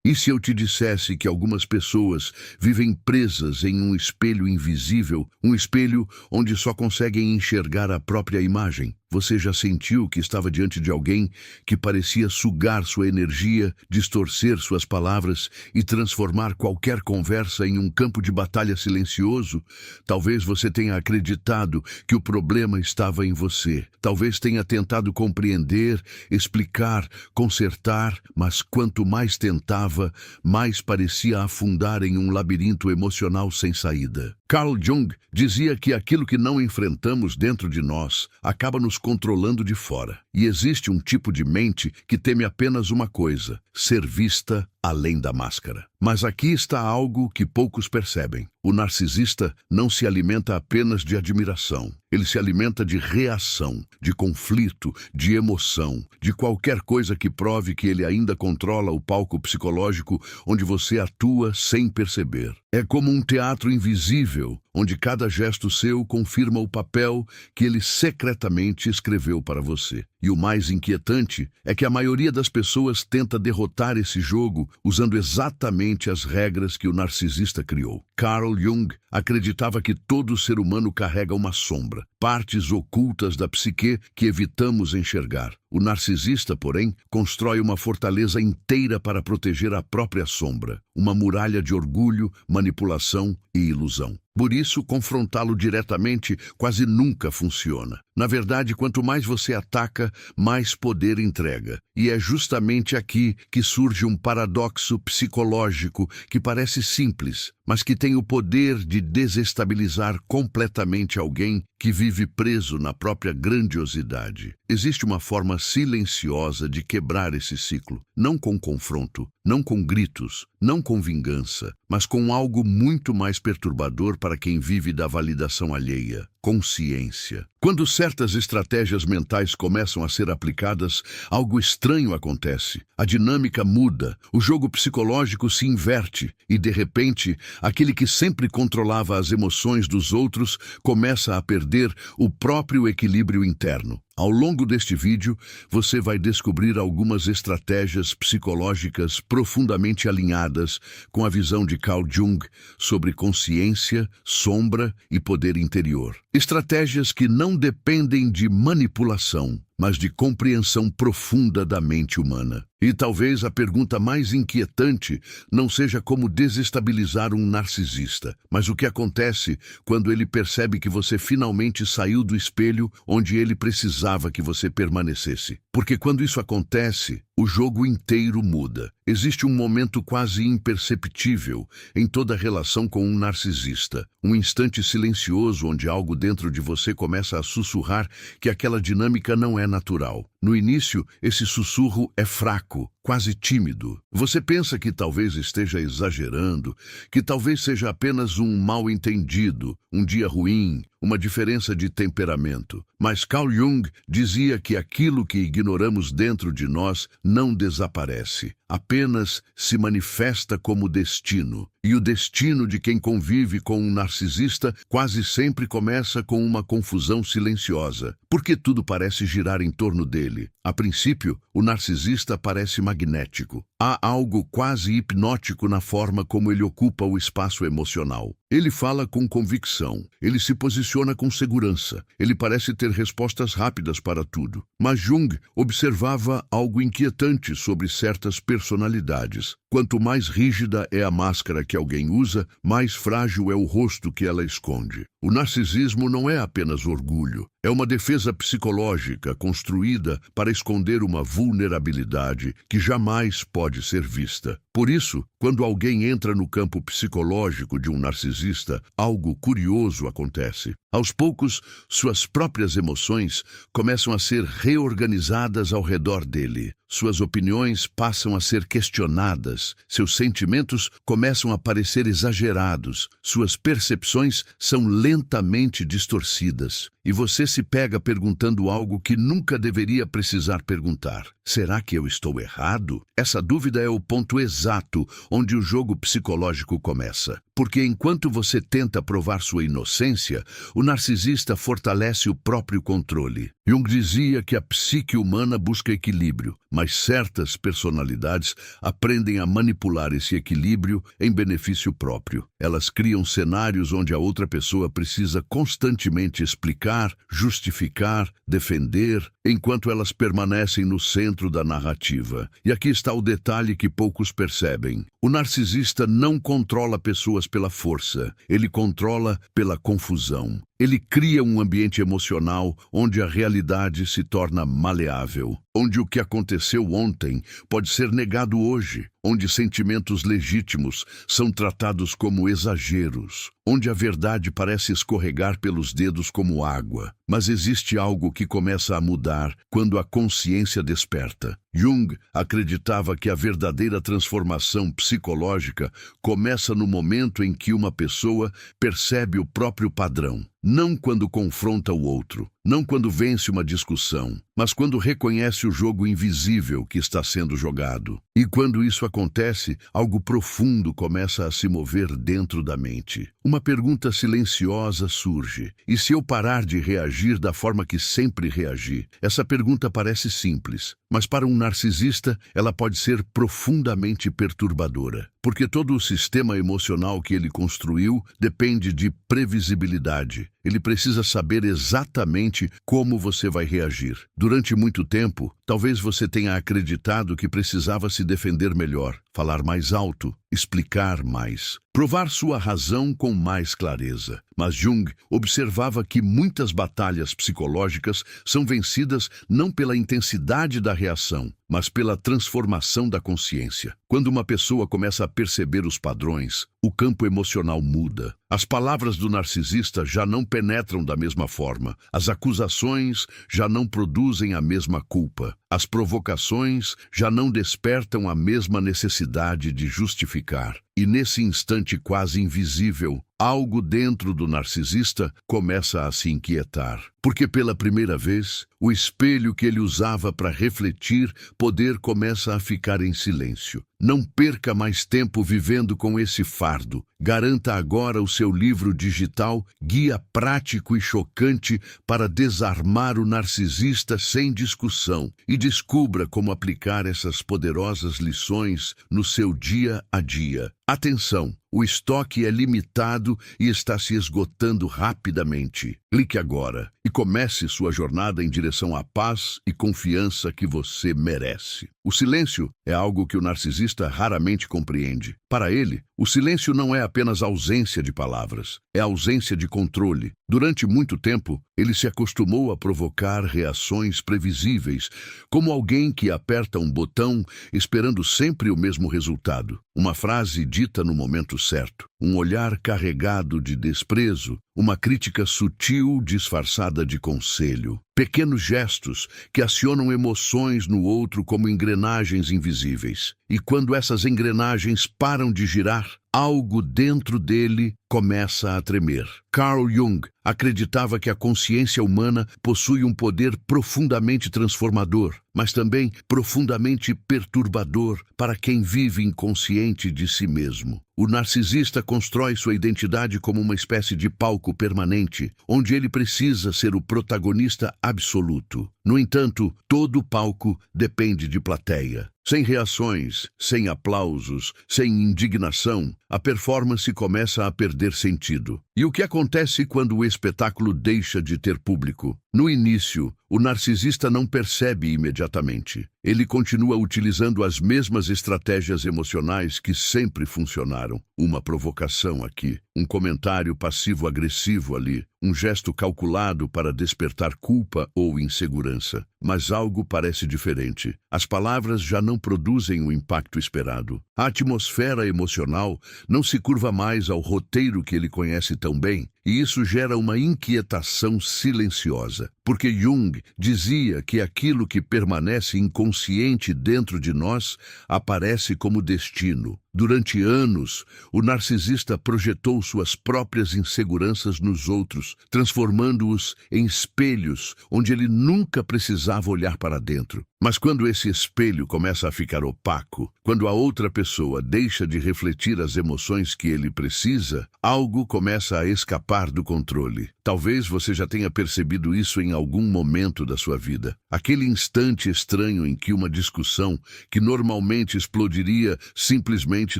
E se eu te dissesse que algumas pessoas vivem presas em um espelho invisível, um espelho onde só conseguem enxergar a própria imagem? Você já sentiu que estava diante de alguém que parecia sugar sua energia, distorcer suas palavras e transformar qualquer conversa em um campo de batalha silencioso? Talvez você tenha acreditado que o problema estava em você. Talvez tenha tentado compreender, explicar, consertar, mas quanto mais tentava, mais parecia afundar em um labirinto emocional sem saída. Carl Jung dizia que aquilo que não enfrentamos dentro de nós acaba nos controlando de fora. E existe um tipo de mente que teme apenas uma coisa: ser vista além da máscara. Mas aqui está algo que poucos percebem. O narcisista não se alimenta apenas de admiração. Ele se alimenta de reação, de conflito, de emoção, de qualquer coisa que prove que ele ainda controla o palco psicológico onde você atua sem perceber. É como um teatro invisível, onde cada gesto seu confirma o papel que ele secretamente escreveu para você. E o mais inquietante é que a maioria das pessoas tenta derrotar esse jogo usando exatamente as regras que o narcisista criou. Carl Jung acreditava que todo ser humano carrega uma sombra, partes ocultas da psique que evitamos enxergar. O narcisista, porém, constrói uma fortaleza inteira para proteger a própria sombra, uma muralha de orgulho, manipulação e ilusão. Por isso, confrontá-lo diretamente quase nunca funciona. Na verdade, quanto mais você ataca, mais poder entrega. E é justamente aqui que surge um paradoxo psicológico que parece simples, mas que tem o poder de desestabilizar completamente alguém que vive preso na própria grandiosidade. Existe uma forma silenciosa de quebrar esse ciclo, não com confronto, não com gritos, não com vingança, mas com algo muito mais perturbador para quem vive da validação alheia: consciência. Quando certas estratégias mentais começam a ser aplicadas, algo estranho acontece. A dinâmica muda, o jogo psicológico se inverte e, de repente, aquele que sempre controlava as emoções dos outros começa a perder o próprio equilíbrio interno. Ao longo deste vídeo, você vai descobrir algumas estratégias psicológicas profundamente alinhadas com a visão de Carl Jung sobre consciência, sombra e poder interior. Estratégias que não dependem de manipulação, mas de compreensão profunda da mente humana. E talvez a pergunta mais inquietante não seja como desestabilizar um narcisista, mas o que acontece quando ele percebe que você finalmente saiu do espelho onde ele precisava que você permanecesse. Porque quando isso acontece, o jogo inteiro muda. Existe um momento quase imperceptível em toda relação com um narcisista, um instante silencioso onde algo dentro de você começa a sussurrar que aquela dinâmica não é natural. No início, esse sussurro é fraco, quase tímido. Você pensa que talvez esteja exagerando, que talvez seja apenas um mal-entendido, um dia ruim, uma diferença de temperamento. Mas Carl Jung dizia que aquilo que ignoramos dentro de nós não desaparece, apenas se manifesta como destino. E o destino de quem convive com um narcisista quase sempre começa com uma confusão silenciosa, porque tudo parece girar em torno dele. A princípio, o narcisista parece magnético. Há algo quase hipnótico na forma como ele ocupa o espaço emocional. Ele fala com convicção, ele se posiciona com segurança, ele parece ter respostas rápidas para tudo. Mas Jung observava algo inquietante sobre certas personalidades. Quanto mais rígida é a máscara que alguém usa, mais frágil é o rosto que ela esconde. O narcisismo não é apenas orgulho, é uma defesa psicológica construída para esconder uma vulnerabilidade que jamais pode ser vista. Por isso, quando alguém entra no campo psicológico de um narcisista, algo curioso acontece. Aos poucos, suas próprias emoções começam a ser reorganizadas ao redor dele. Suas opiniões passam a ser questionadas, seus sentimentos começam a parecer exagerados, suas percepções são lentamente distorcidas. E você se pega perguntando algo que nunca deveria precisar perguntar. Será que eu estou errado? Essa dúvida é o ponto exato onde o jogo psicológico começa. Porque enquanto você tenta provar sua inocência, o narcisista fortalece o próprio controle. Jung dizia que a psique humana busca equilíbrio, mas certas personalidades aprendem a manipular esse equilíbrio em benefício próprio. Elas criam cenários onde a outra pessoa precisa constantemente explicar, justificar, defender, enquanto elas permanecem no centro da narrativa. E aqui está o detalhe que poucos percebem. O narcisista não controla pessoas pela força, ele controla pela confusão. Ele cria um ambiente emocional onde a realidade se torna maleável, onde o que aconteceu ontem pode ser negado hoje, onde sentimentos legítimos são tratados como exageros, onde a verdade parece escorregar pelos dedos como água. Mas existe algo que começa a mudar quando a consciência desperta. Jung acreditava que a verdadeira transformação psicológica começa no momento em que uma pessoa percebe o próprio padrão. Não quando confronta o outro, não quando vence uma discussão, mas quando reconhece o jogo invisível que está sendo jogado. E quando isso acontece, algo profundo começa a se mover dentro da mente. Uma pergunta silenciosa surge. E se eu parar de reagir da forma que sempre reagi? Essa pergunta parece simples, mas para um narcisista ela pode ser profundamente perturbadora. Porque todo o sistema emocional que ele construiu depende de previsibilidade. Ele precisa saber exatamente como você vai reagir. Durante muito tempo, talvez você tenha acreditado que precisava se defender melhor, falar mais alto, explicar mais, provar sua razão com mais clareza. Mas Jung observava que muitas batalhas psicológicas são vencidas não pela intensidade da reação, mas pela transformação da consciência. Quando uma pessoa começa a perceber os padrões, o campo emocional muda. As palavras do narcisista já não penetram da mesma forma. As acusações já não produzem a mesma culpa. As provocações já não despertam a mesma necessidade de justificar. E nesse instante quase invisível, algo dentro do narcisista começa a se inquietar. Porque pela primeira vez, o espelho que ele usava para refletir poder começa a ficar em silêncio. Não perca mais tempo vivendo com esse fardo. Garanta agora o seu livro digital, Guia Prático e Chocante para Desarmar o Narcisista Sem Discussão, e descubra como aplicar essas poderosas lições no seu dia a dia. Atenção! O estoque é limitado e está se esgotando rapidamente. Clique agora e comece sua jornada em direção à paz e confiança que você merece. O silêncio é algo que o narcisista raramente compreende. Para ele, o silêncio não é apenas ausência de palavras, é ausência de controle. Durante muito tempo, ele se acostumou a provocar reações previsíveis, como alguém que aperta um botão esperando sempre o mesmo resultado. Uma frase dita no momento certo, um olhar carregado de desprezo, uma crítica sutil disfarçada de conselho. Pequenos gestos que acionam emoções no outro como engrenagens invisíveis. E quando essas engrenagens param de girar, algo dentro dele começa a tremer. Carl Jung acreditava que a consciência humana possui um poder profundamente transformador, mas também profundamente perturbador para quem vive inconsciente de si mesmo. O narcisista constrói sua identidade como uma espécie de palco permanente, onde ele precisa ser o protagonista absoluto. No entanto, todo palco depende de plateia. Sem reações, sem aplausos, sem indignação, a performance começa a perder sentido. E o que acontece quando o espetáculo deixa de ter público? No início, o narcisista não percebe imediatamente. Ele continua utilizando as mesmas estratégias emocionais que sempre funcionaram. Uma provocação aqui, um comentário passivo-agressivo ali, um gesto calculado para despertar culpa ou insegurança. Mas algo parece diferente. As palavras já não produzem o impacto esperado. A atmosfera emocional não se curva mais ao roteiro que ele conhece tão bem, e isso gera uma inquietação silenciosa. Porque Jung dizia que aquilo que permanece inconsciente dentro de nós aparece como destino. Durante anos, o narcisista projetou suas próprias inseguranças nos outros, transformando-os em espelhos onde ele nunca precisava olhar para dentro. Mas quando esse espelho começa a ficar opaco, quando a outra pessoa deixa de refletir as emoções que ele precisa, algo começa a escapar escapar do controle. Talvez você já tenha percebido isso em algum momento da sua vida. Aquele instante estranho em que uma discussão que normalmente explodiria simplesmente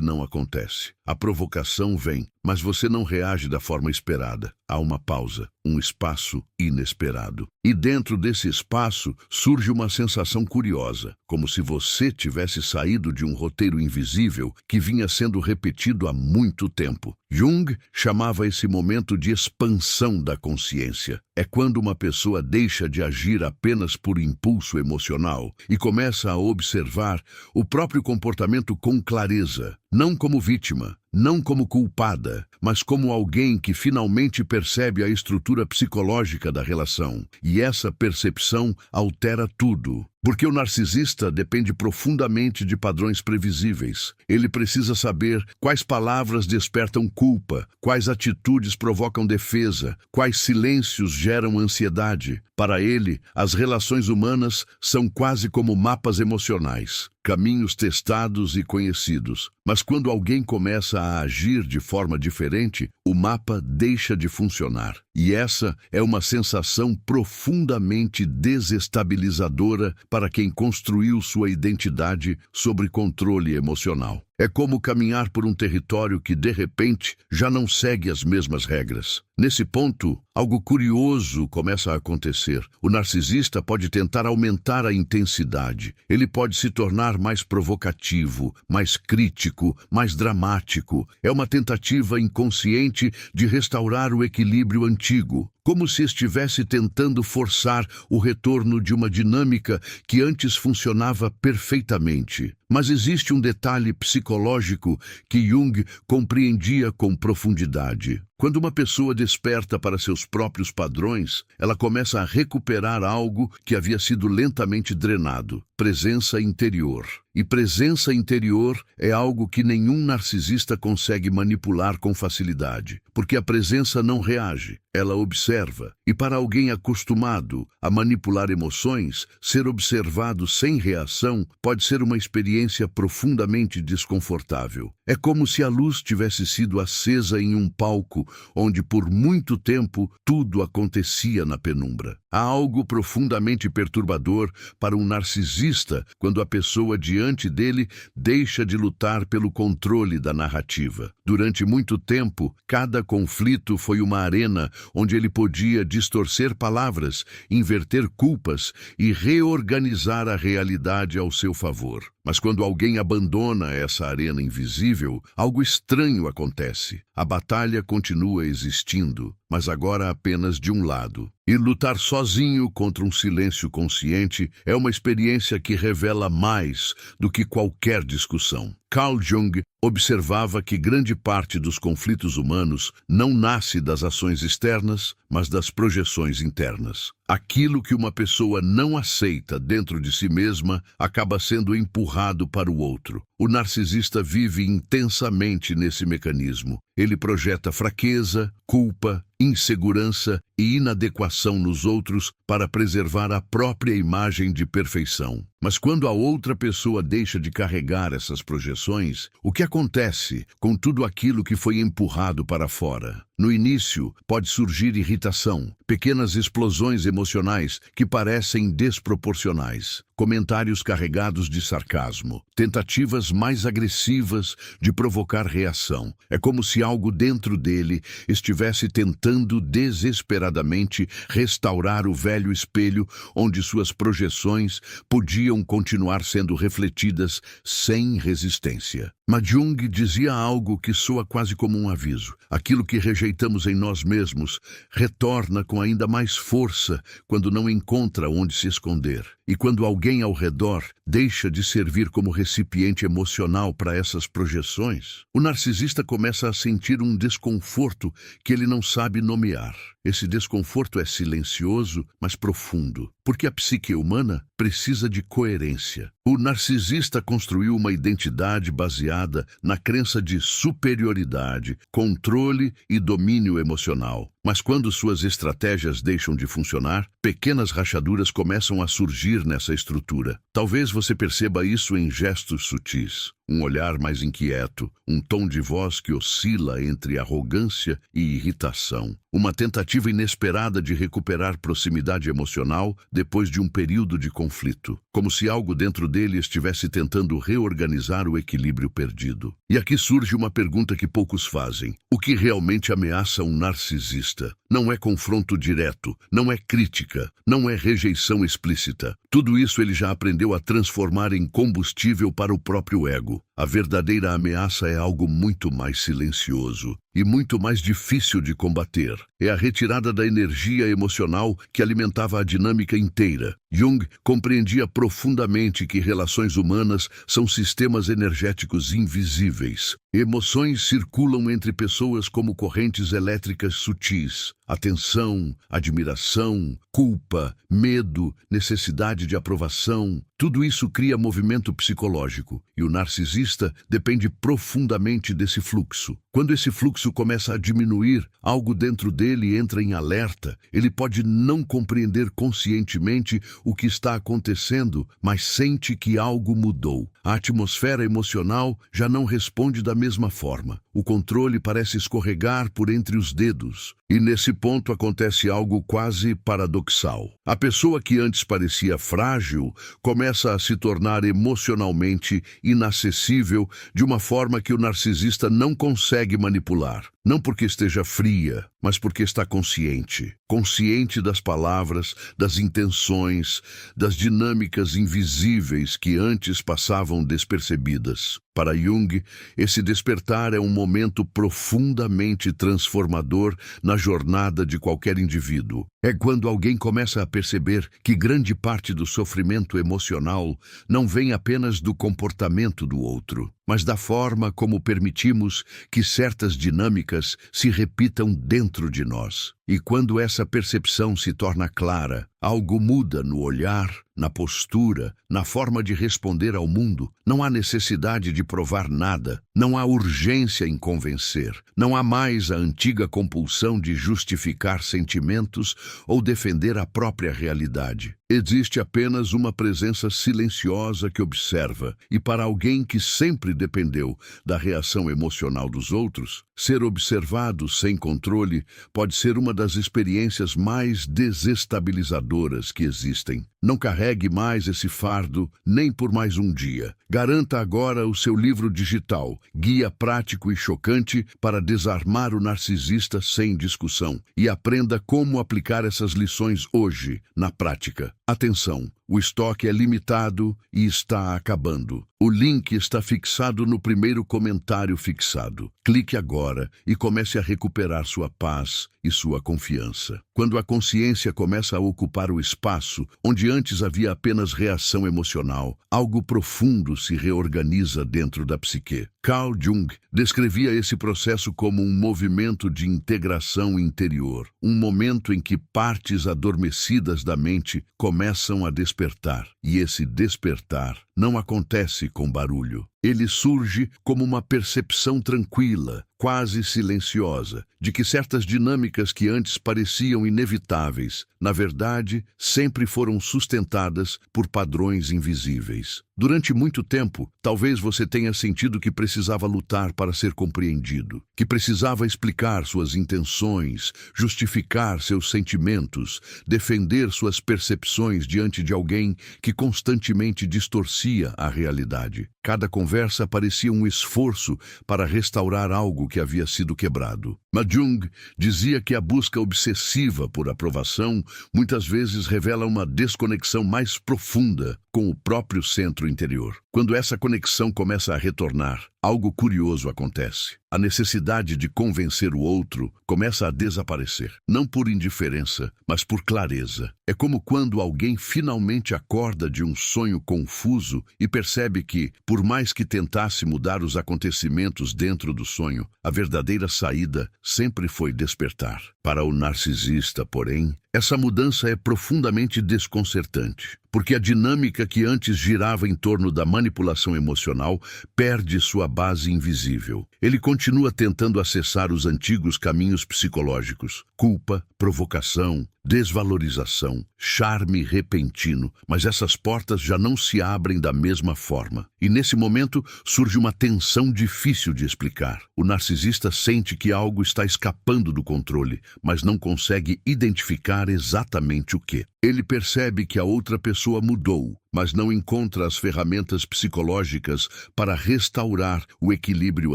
não acontece. A provocação vem, mas você não reage da forma esperada. Há uma pausa, um espaço inesperado. E dentro desse espaço surge uma sensação curiosa, como se você tivesse saído de um roteiro invisível que vinha sendo repetido há muito tempo. Jung chamava esse momento de expansão da consciência. É quando uma pessoa deixa de agir apenas por impulso emocional e começa a observar o próprio comportamento com clareza, não como vítima, não como culpada, mas como alguém que finalmente percebe a estrutura psicológica da relação. E essa percepção altera tudo. Porque o narcisista depende profundamente de padrões previsíveis. Ele precisa saber quais palavras despertam culpa, quais atitudes provocam defesa, quais silêncios geram ansiedade. Para ele, as relações humanas são quase como mapas emocionais, caminhos testados e conhecidos. Mas quando alguém começa a agir de forma diferente, o mapa deixa de funcionar. E essa é uma sensação profundamente desestabilizadora para quem construiu sua identidade sobre controle emocional. É como caminhar por um território que, de repente, já não segue as mesmas regras. Nesse ponto, algo curioso começa a acontecer. O narcisista pode tentar aumentar a intensidade. Ele pode se tornar mais provocativo, mais crítico, mais dramático. É uma tentativa inconsciente de restaurar o equilíbrio antigo, como se estivesse tentando forçar o retorno de uma dinâmica que antes funcionava perfeitamente. Mas existe um detalhe psicológico que Jung compreendia com profundidade. Quando uma pessoa desperta para seus próprios padrões, ela começa a recuperar algo que havia sido lentamente drenado: presença interior. E presença interior é algo que nenhum narcisista consegue manipular com facilidade, porque a presença não reage, ela observa. E para alguém acostumado a manipular emoções, ser observado sem reação pode ser uma experiência profundamente desconfortável. É como se a luz tivesse sido acesa em um palco onde por muito tempo tudo acontecia na penumbra. Há algo profundamente perturbador para um narcisista quando a pessoa diante dele deixa de lutar pelo controle da narrativa. Durante muito tempo, cada conflito foi uma arena onde ele podia distorcer palavras, inverter culpas e reorganizar a realidade ao seu favor. Mas quando alguém abandona essa arena invisível, algo estranho acontece. A batalha continua existindo, mas agora apenas de um lado. E lutar sozinho contra um silêncio consciente é uma experiência que revela mais do que qualquer discussão. Carl Jung observava que grande parte dos conflitos humanos não nasce das ações externas, mas das projeções internas. Aquilo que uma pessoa não aceita dentro de si mesma acaba sendo empurrado para o outro. O narcisista vive intensamente nesse mecanismo. Ele projeta fraqueza, culpa, insegurança e inadequação nos outros para preservar a própria imagem de perfeição. Mas quando a outra pessoa deixa de carregar essas projeções, o que acontece com tudo aquilo que foi empurrado para fora? No início, pode surgir irritação, pequenas explosões emocionais que parecem desproporcionais, comentários carregados de sarcasmo, tentativas mais agressivas de provocar reação. É como se algo dentro dele estivesse tentando desesperadamente restaurar o velho espelho onde suas projeções podiam continuar sendo refletidas sem resistência. Mas Jung dizia algo que soa quase como um aviso. Aquilo que rejeitamos em nós mesmos retorna com ainda mais força quando não encontra onde se esconder. E quando alguém ao redor deixa de servir como recipiente emocional para essas projeções, o narcisista começa a sentir um desconforto que ele não sabe nomear. Esse desconforto é silencioso, mas profundo, porque a psique humana precisa de coerência. O narcisista construiu uma identidade baseada na crença de superioridade, controle e domínio emocional. Mas quando suas estratégias deixam de funcionar, pequenas rachaduras começam a surgir nessa estrutura. Talvez você perceba isso em gestos sutis. Um olhar mais inquieto, um tom de voz que oscila entre arrogância e irritação. Uma tentativa inesperada de recuperar proximidade emocional depois de um período de conflito. Como se algo dentro dele estivesse tentando reorganizar o equilíbrio perdido. E aqui surge uma pergunta que poucos fazem. O que realmente ameaça um narcisista? Não é confronto direto, não é crítica, não é rejeição explícita. Tudo isso ele já aprendeu a transformar em combustível para o próprio ego. A verdadeira ameaça é algo muito mais silencioso e muito mais difícil de combater. É a retirada da energia emocional que alimentava a dinâmica inteira. Jung compreendia profundamente que relações humanas são sistemas energéticos invisíveis. Emoções circulam entre pessoas como correntes elétricas sutis. Atenção, admiração, culpa, medo, necessidade de aprovação. Tudo isso cria movimento psicológico, e o narcisista depende profundamente desse fluxo. Quando esse fluxo começa a diminuir, algo dentro dele entra em alerta. Ele pode não compreender conscientemente o que está acontecendo, mas sente que algo mudou. A atmosfera emocional já não responde da mesma forma. O controle parece escorregar por entre os dedos. E nesse ponto acontece algo quase paradoxal. A pessoa que antes parecia frágil começa a se tornar emocionalmente inacessível de uma forma que o narcisista não consegue manipular. Não porque esteja fria, mas porque está consciente. Consciente das palavras, das intenções, das dinâmicas invisíveis que antes passavam despercebidas. Para Jung, esse despertar é um momento profundamente transformador na jornada de qualquer indivíduo. É quando alguém começa a perceber que grande parte do sofrimento emocional não vem apenas do comportamento do outro, mas da forma como permitimos que certas dinâmicas se repitam dentro de nós. E quando essa percepção se torna clara, algo muda no olhar, na postura, na forma de responder ao mundo. Não há necessidade de provar nada, não há urgência em convencer, não há mais a antiga compulsão de justificar sentimentos ou defender a própria realidade. Existe apenas uma presença silenciosa que observa, e para alguém que sempre dependeu da reação emocional dos outros, ser observado sem controle pode ser uma das experiências mais desestabilizadoras que existem. Não carregue mais esse fardo nem por mais um dia. Garanta agora o seu livro digital, Guia Prático e Chocante para Desarmar o Narcisista Sem Discussão, e aprenda como aplicar essas lições hoje, na prática. Atenção, o estoque é limitado e está acabando. O link está fixado no primeiro comentário fixado. Clique agora e comece a recuperar sua paz e sua confiança. Quando a consciência começa a ocupar o espaço onde antes havia apenas reação emocional, algo profundo se reorganiza dentro da psique. Carl Jung descrevia esse processo como um movimento de integração interior, um momento em que partes adormecidas da mente começam a despertar. E esse despertar não acontece com barulho. Ele surge como uma percepção tranquila, quase silenciosa, de que certas dinâmicas que antes pareciam inevitáveis, na verdade, sempre foram sustentadas por padrões invisíveis. Durante muito tempo, talvez você tenha sentido que precisava lutar para ser compreendido, que precisava explicar suas intenções, justificar seus sentimentos, defender suas percepções diante de alguém que constantemente distorcia a realidade. Cada conversa parecia um esforço para restaurar algo que havia sido quebrado. Mas Jung dizia que a busca obsessiva por aprovação muitas vezes revela uma desconexão mais profunda com o próprio centro interior. Quando essa conexão começa a retornar, algo curioso acontece. A necessidade de convencer o outro começa a desaparecer, não por indiferença, mas por clareza. É como quando alguém finalmente acorda de um sonho confuso e percebe que, por mais que tentasse mudar os acontecimentos dentro do sonho, a verdadeira saída sempre foi despertar. Para o narcisista, porém, essa mudança é profundamente desconcertante, porque a dinâmica que antes girava em torno da manipulação emocional perde sua base invisível. Ele continua tentando acessar os antigos caminhos psicológicos: culpa, provocação, desvalorização, charme repentino, mas essas portas já não se abrem da mesma forma. E nesse momento surge uma tensão difícil de explicar. O narcisista sente que algo está escapando do controle, mas não consegue identificar exatamente o que. Ele percebe que a outra pessoa mudou, mas não encontra as ferramentas psicológicas para restaurar o equilíbrio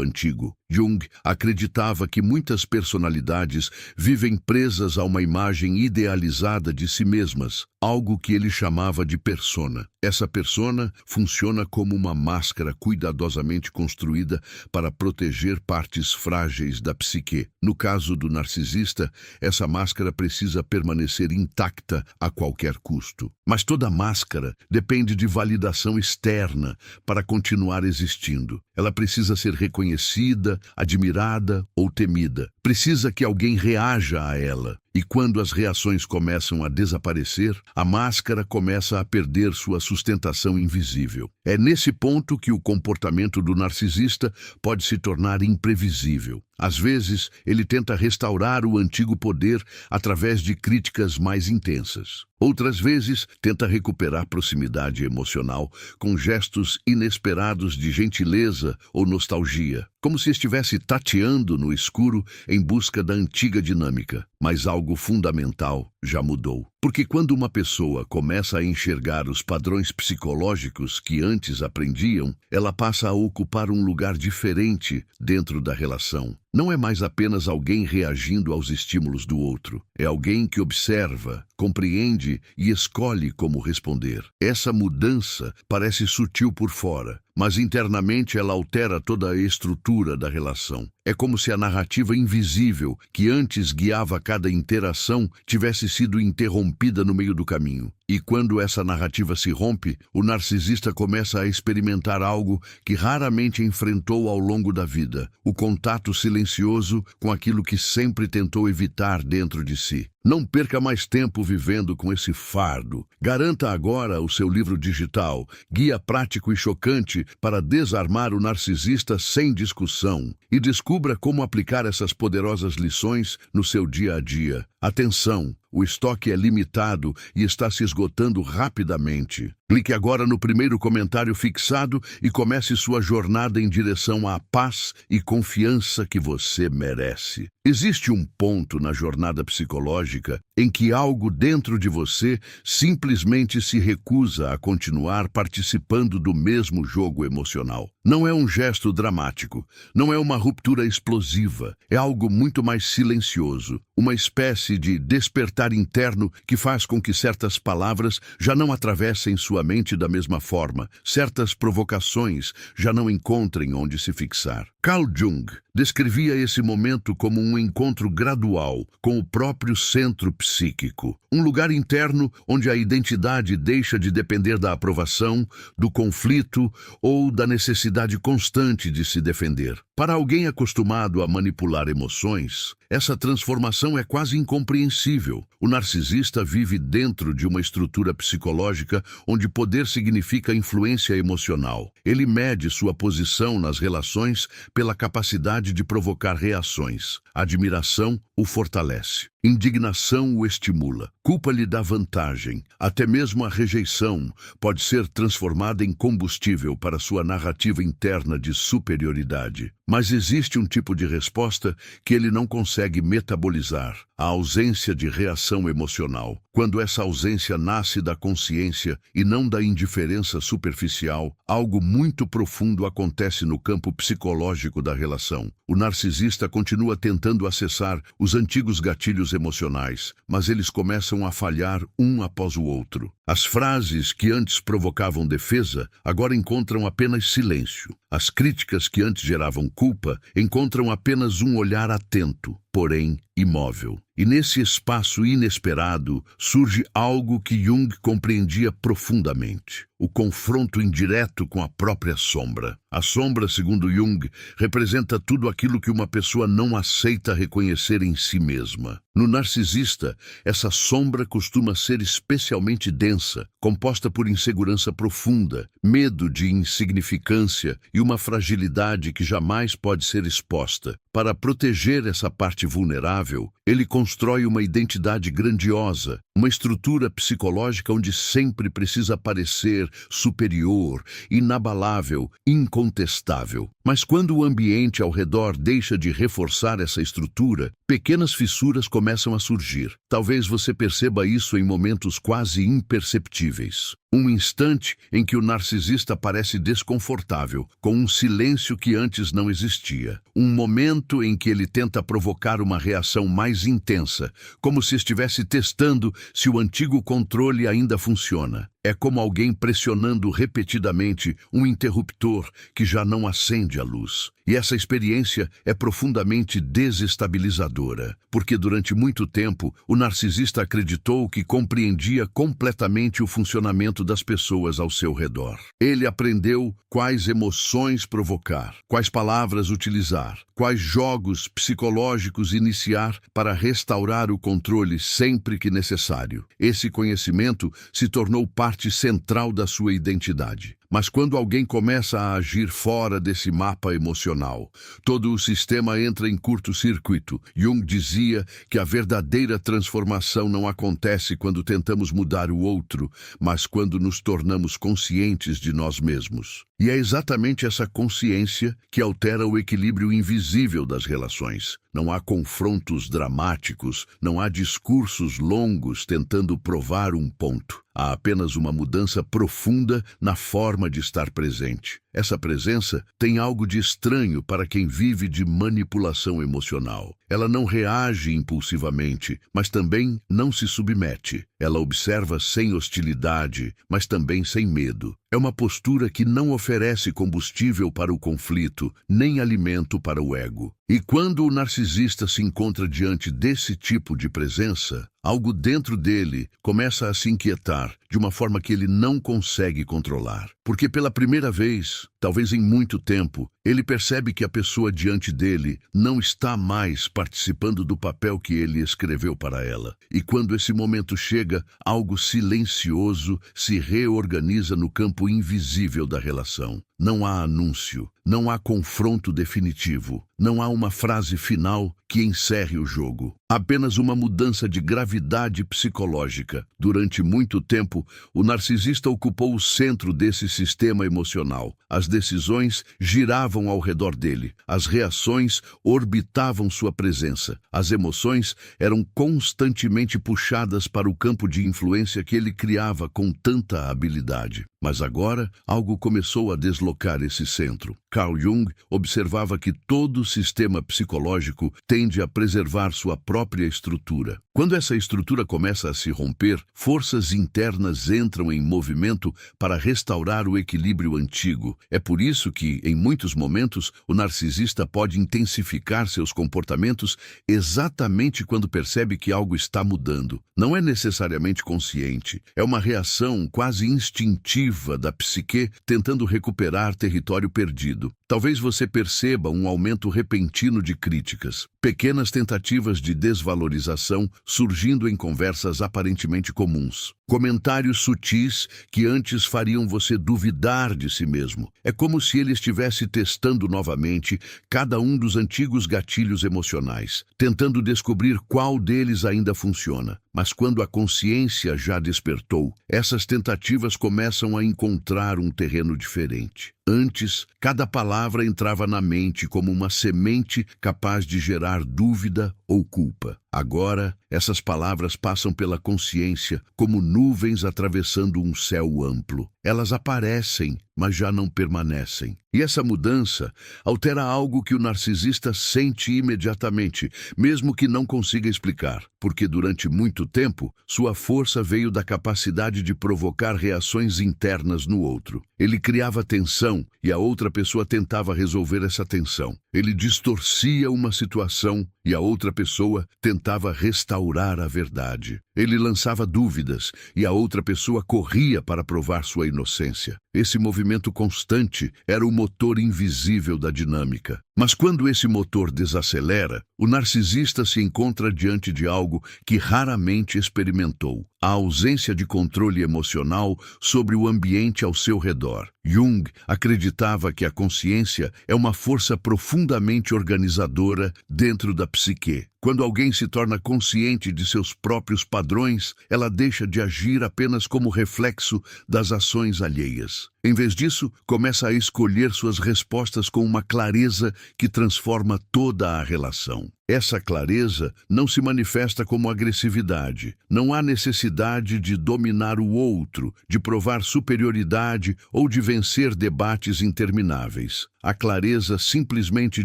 antigo. Jung acreditava que muitas personalidades vivem presas a uma imagem idealizada de si mesmas, algo que ele chamava de persona. Essa persona funciona como uma máscara cuidadosamente construída para proteger partes frágeis da psique. No caso do narcisista, essa máscara precisa permanecer intacta a qualquer custo. Mas toda máscara depende de validação externa para continuar existindo. Ela precisa ser reconhecida, admirada ou temida. Precisa que alguém reaja a ela. E quando as reações começam a desaparecer, a máscara começa a perder sua sustentação invisível. É nesse ponto que o comportamento do narcisista pode se tornar imprevisível. Às vezes, ele tenta restaurar o antigo poder através de críticas mais intensas. Outras vezes, tenta recuperar proximidade emocional com gestos inesperados de gentileza ou nostalgia, como se estivesse tateando no escuro em busca da antiga dinâmica. Mas algo fundamental já mudou. Porque quando uma pessoa começa a enxergar os padrões psicológicos que antes aprendiam, ela passa a ocupar um lugar diferente dentro da relação. Não é mais apenas alguém reagindo aos estímulos do outro. É alguém que observa, compreende e escolhe como responder. Essa mudança parece sutil por fora, mas internamente ela altera toda a estrutura da relação. É como se a narrativa invisível, que antes guiava cada interação, tivesse sido interrompida no meio do caminho. E quando essa narrativa se rompe, o narcisista começa a experimentar algo que raramente enfrentou ao longo da vida: o contato silencioso com aquilo que sempre tentou evitar dentro de si. Não perca mais tempo vivendo com esse fardo. Garanta agora o seu livro digital, Guia Prático e Chocante para Desarmar o Narcisista Sem Discussão, e descubra como aplicar essas poderosas lições no seu dia a dia. Atenção! O estoque é limitado e está se esgotando rapidamente. Clique agora no primeiro comentário fixado e comece sua jornada em direção à paz e confiança que você merece. Existe um ponto na jornada psicológica em que algo dentro de você simplesmente se recusa a continuar participando do mesmo jogo emocional. Não é um gesto dramático, não é uma ruptura explosiva, é algo muito mais silencioso, uma espécie de despertar interno que faz com que certas palavras já não atravessem sua mente da mesma forma, certas provocações já não encontrem onde se fixar. Carl Jung descrevia esse momento como um encontro gradual com o próprio centro psíquico, um lugar interno onde a identidade deixa de depender da aprovação, do conflito ou da necessidade constante de se defender. Para alguém acostumado a manipular emoções, essa transformação é quase incompreensível. O narcisista vive dentro de uma estrutura psicológica onde poder significa influência emocional. Ele mede sua posição nas relações pela capacidade de provocar reações. Admiração o fortalece. Indignação o estimula. Culpa lhe dá vantagem. Até mesmo a rejeição pode ser transformada em combustível para sua narrativa interna de superioridade. Mas existe um tipo de resposta que ele não consegue metabolizar: a ausência de reação emocional. Quando essa ausência nasce da consciência e não da indiferença superficial, algo muito profundo acontece no campo psicológico da relação. O narcisista continua tentando acessar os antigos gatilhos emocionais, mas eles começam a falhar um após o outro. As frases que antes provocavam defesa agora encontram apenas silêncio. As críticas que antes geravam culpa encontram apenas um olhar atento. porém imóvel. E nesse espaço inesperado surge algo que Jung compreendia profundamente: o confronto indireto com a própria sombra. A sombra, segundo Jung, representa tudo aquilo que uma pessoa não aceita reconhecer em si mesma. No narcisista, essa sombra costuma ser especialmente densa, composta por insegurança profunda, medo de insignificância e uma fragilidade que jamais pode ser exposta. Para proteger essa parte vulnerável, ele constrói uma identidade grandiosa, uma estrutura psicológica onde sempre precisa parecer superior, inabalável, incontestável. Mas quando o ambiente ao redor deixa de reforçar essa estrutura, pequenas fissuras começam a surgir. Talvez você perceba isso em momentos quase imperceptíveis. Um instante em que o narcisista parece desconfortável, com um silêncio que antes não existia. Um momento em que ele tenta provocar uma reação mais intensa, como se estivesse testando se o antigo controle ainda funciona. É como alguém pressionando repetidamente um interruptor que já não acende a luz. E essa experiência é profundamente desestabilizadora, porque durante muito tempo o narcisista acreditou que compreendia completamente o funcionamento das pessoas ao seu redor. Ele aprendeu quais emoções provocar, quais palavras utilizar, quais jogos psicológicos iniciar para restaurar o controle sempre que necessário. Esse conhecimento se tornou parte central da sua identidade. Mas quando alguém começa a agir fora desse mapa emocional, todo o sistema entra em curto-circuito. Jung dizia que a verdadeira transformação não acontece quando tentamos mudar o outro, mas quando nos tornamos conscientes de nós mesmos. E é exatamente essa consciência que altera o equilíbrio invisível das relações. Não há confrontos dramáticos, não há discursos longos tentando provar um ponto. Há apenas uma mudança profunda na forma de estar presente. Essa presença tem algo de estranho para quem vive de manipulação emocional. Ela não reage impulsivamente, mas também não se submete. Ela observa sem hostilidade, mas também sem medo. É uma postura que não oferece combustível para o conflito, nem alimento para o ego. E quando o narcisista se encontra diante desse tipo de presença, algo dentro dele começa a se inquietar de uma forma que ele não consegue controlar. Porque pela primeira vez, talvez em muito tempo, ele percebe que a pessoa diante dele não está mais participando do papel que ele escreveu para ela. E quando esse momento chega, algo silencioso se reorganiza no campo invisível da relação. Não há anúncio, não há confronto definitivo, não há uma frase final que encerre o jogo. Apenas uma mudança de gravidade psicológica. Durante muito tempo, o narcisista ocupou o centro desse sistema emocional. As decisões giravam ao redor dele. As reações orbitavam sua presença. As emoções eram constantemente puxadas para o campo de influência que ele criava com tanta habilidade. Mas agora, algo começou a deslocar esse centro. Carl Jung observava que todo sistema psicológico tende a preservar sua própria estrutura. Quando essa estrutura começa a se romper, forças internas entram em movimento para restaurar o equilíbrio antigo. É por isso que, em muitos momentos, o narcisista pode intensificar seus comportamentos exatamente quando percebe que algo está mudando. Não é necessariamente consciente. É uma reação quase instintiva da psique tentando recuperar território perdido. Talvez você perceba um aumento repentino de críticas, pequenas tentativas de desvalorização surgindo em conversas aparentemente comuns. Comentários sutis que antes fariam você duvidar de si mesmo. É como se ele estivesse testando novamente cada um dos antigos gatilhos emocionais, tentando descobrir qual deles ainda funciona. Mas quando a consciência já despertou, essas tentativas começam a encontrar um terreno diferente. Antes, cada palavra entrava na mente como uma semente capaz de gerar dúvida ou culpa. Agora, essas palavras passam pela consciência como nuvens atravessando um céu amplo. Elas aparecem, mas já não permanecem. E essa mudança altera algo que o narcisista sente imediatamente, mesmo que não consiga explicar, porque durante muito tempo, sua força veio da capacidade de provocar reações internas no outro. Ele criava tensão e a outra pessoa tentava resolver essa tensão. Ele distorcia uma situação e a outra pessoa tentava restaurar a verdade. Ele lançava dúvidas e a outra pessoa corria para provar sua inocência. Esse movimento constante era o motor invisível da dinâmica. Mas quando esse motor desacelera, o narcisista se encontra diante de algo que raramente experimentou: a ausência de controle emocional sobre o ambiente ao seu redor. Jung acreditava que a consciência é uma força profundamente organizadora dentro da psique. Quando alguém se torna consciente de seus próprios padrões, ela deixa de agir apenas como reflexo das ações alheias. Em vez disso, começa a escolher suas respostas com uma clareza que transforma toda a relação. Essa clareza não se manifesta como agressividade. Não há necessidade de dominar o outro, de provar superioridade ou de vencer debates intermináveis. A clareza simplesmente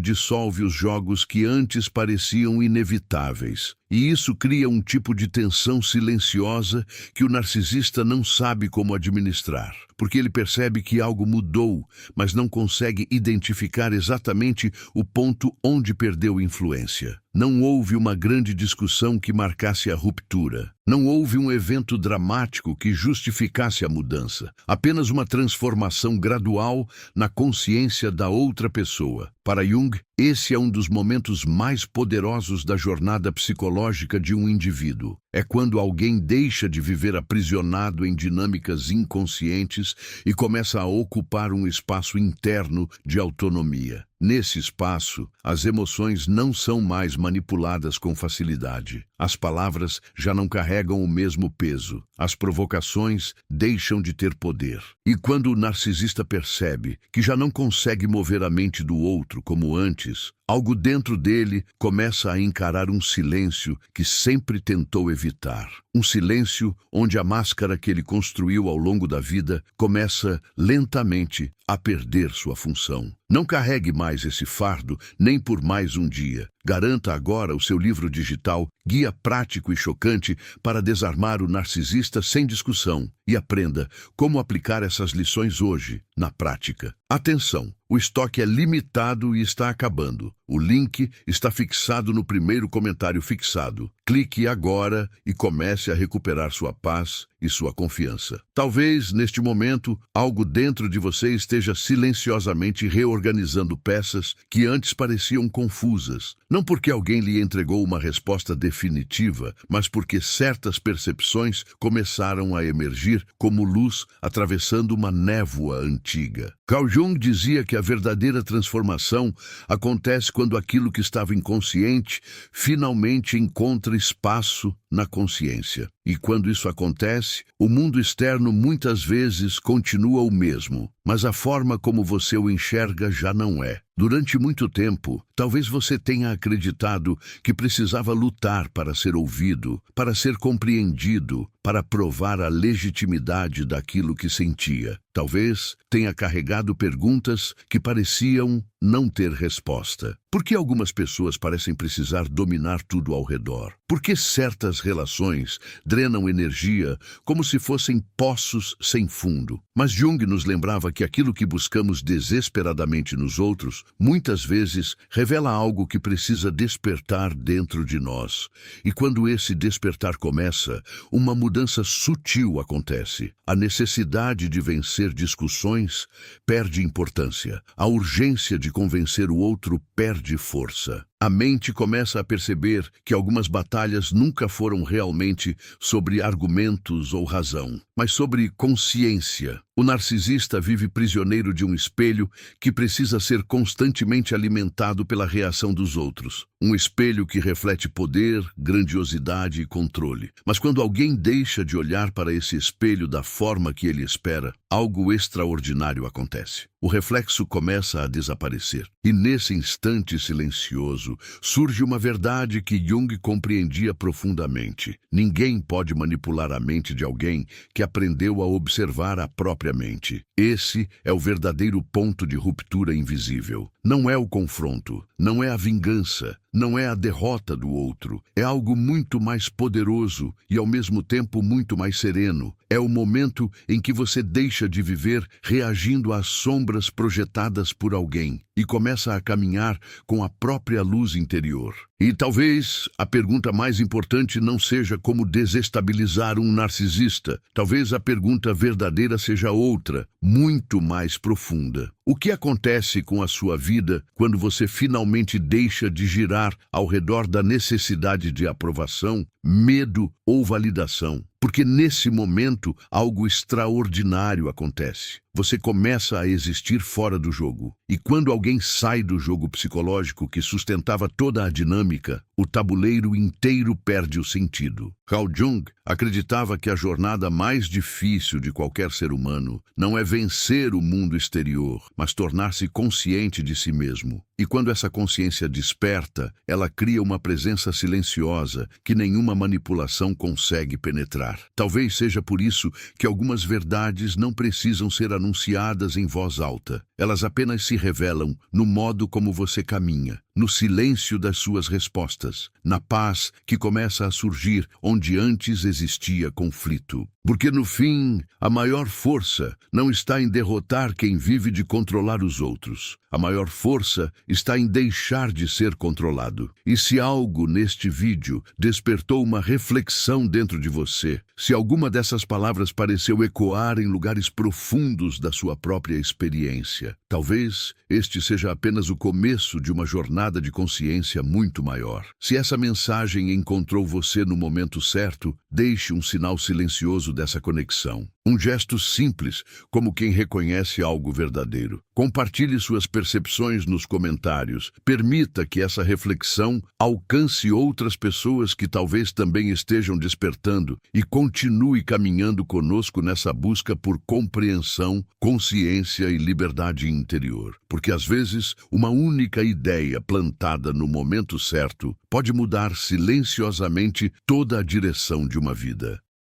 dissolve os jogos que antes pareciam inevitáveis. E isso cria um tipo de tensão silenciosa que o narcisista não sabe como administrar, porque ele percebe que algo mudou, mas não consegue identificar exatamente o ponto onde perdeu influência. Não houve uma grande discussão que marcasse a ruptura. Não houve um evento dramático que justificasse a mudança. Apenas uma transformação gradual na consciência da outra pessoa. Para Jung, esse é um dos momentos mais poderosos da jornada psicológica de um indivíduo. É quando alguém deixa de viver aprisionado em dinâmicas inconscientes e começa a ocupar um espaço interno de autonomia. Nesse espaço, as emoções não são mais manipuladas com facilidade. As palavras já não carregam o mesmo peso. As provocações deixam de ter poder. E quando o narcisista percebe que já não consegue mover a mente do outro como antes, algo dentro dele começa a encarar um silêncio que sempre tentou evitar. Um silêncio onde a máscara que ele construiu ao longo da vida começa lentamente a perder sua função. Não carregue mais esse fardo nem por mais um dia. Garanta agora o seu livro digital, Guia Prático e Chocante para Desarmar o Narcisista Sem Discussão, e aprenda como aplicar essas lições hoje, na prática. Atenção! O estoque é limitado e está acabando. O link está fixado no primeiro comentário fixado. Clique agora e comece a recuperar sua paz e sua confiança. Talvez, neste momento, algo dentro de você esteja silenciosamente reorganizando peças que antes pareciam confusas. Não porque alguém lhe entregou uma resposta definitiva, mas porque certas percepções começaram a emergir como luz atravessando uma névoa antiga. Carl Jung dizia que a verdadeira transformação acontece quando aquilo que estava inconsciente finalmente encontra espaço na consciência. E quando isso acontece, o mundo externo muitas vezes continua o mesmo, mas a forma como você o enxerga já não é. Durante muito tempo, talvez você tenha acreditado que precisava lutar para ser ouvido, para ser compreendido, para provar a legitimidade daquilo que sentia. Talvez tenha carregado perguntas que pareciam não ter resposta. Por que algumas pessoas parecem precisar dominar tudo ao redor? Por que certas relações drenam energia como se fossem poços sem fundo? Mas Jung nos lembrava que aquilo que buscamos desesperadamente nos outros, muitas vezes, revela algo que precisa despertar dentro de nós. E quando esse despertar começa, uma mudança sutil acontece. A necessidade de vencer discussões perde importância. A urgência de convencer o outro perde força. A mente começa a perceber que algumas batalhas nunca foram realmente sobre argumentos ou razão, mas sobre consciência. O narcisista vive prisioneiro de um espelho que precisa ser constantemente alimentado pela reação dos outros. Um espelho que reflete poder, grandiosidade e controle. Mas quando alguém deixa de olhar para esse espelho da forma que ele espera, algo extraordinário acontece. O reflexo começa a desaparecer. E nesse instante silencioso, surge uma verdade que Jung compreendia profundamente. Ninguém pode manipular a mente de alguém que aprendeu a observar a própria mente. Esse é o verdadeiro ponto de ruptura invisível. Não é o confronto, não é a vingança, não é a derrota do outro. É algo muito mais poderoso e, ao mesmo tempo, muito mais sereno. É o momento em que você deixa de viver reagindo às sombras projetadas por alguém e começa a caminhar com a própria luz interior. E talvez a pergunta mais importante não seja como desestabilizar um narcisista. Talvez a pergunta verdadeira seja outra, muito mais profunda. O que acontece com a sua vida quando você finalmente deixa de girar ao redor da necessidade de aprovação, medo ou validação? Porque nesse momento algo extraordinário acontece. Você começa a existir fora do jogo. E quando alguém sai do jogo psicológico que sustentava toda a dinâmica, o tabuleiro inteiro perde o sentido. Carl Jung acreditava que a jornada mais difícil de qualquer ser humano não é vencer o mundo exterior, mas tornar-se consciente de si mesmo. E quando essa consciência desperta, ela cria uma presença silenciosa que nenhuma manipulação consegue penetrar. Talvez seja por isso que algumas verdades não precisam ser anunciadas em voz alta. Elas apenas se revelam no modo como você caminha, no silêncio das suas respostas, na paz que começa a surgir onde antes existia conflito. Porque no fim, a maior força não está em derrotar quem vive de controlar os outros. A maior força está em deixar de ser controlado. E se algo neste vídeo despertou uma reflexão dentro de você, se alguma dessas palavras pareceu ecoar em lugares profundos da sua própria experiência, talvez este seja apenas o começo de uma jornada de consciência muito maior. Se essa mensagem encontrou você no momento certo, deixe um sinal silencioso dessa conexão. Um gesto simples, como quem reconhece algo verdadeiro. Compartilhe suas percepções nos comentários. Permita que essa reflexão alcance outras pessoas que talvez também estejam despertando e continue caminhando conosco nessa busca por compreensão, consciência e liberdade interior. Porque às vezes, uma única ideia plantada no momento certo pode mudar silenciosamente toda a direção de uma vida.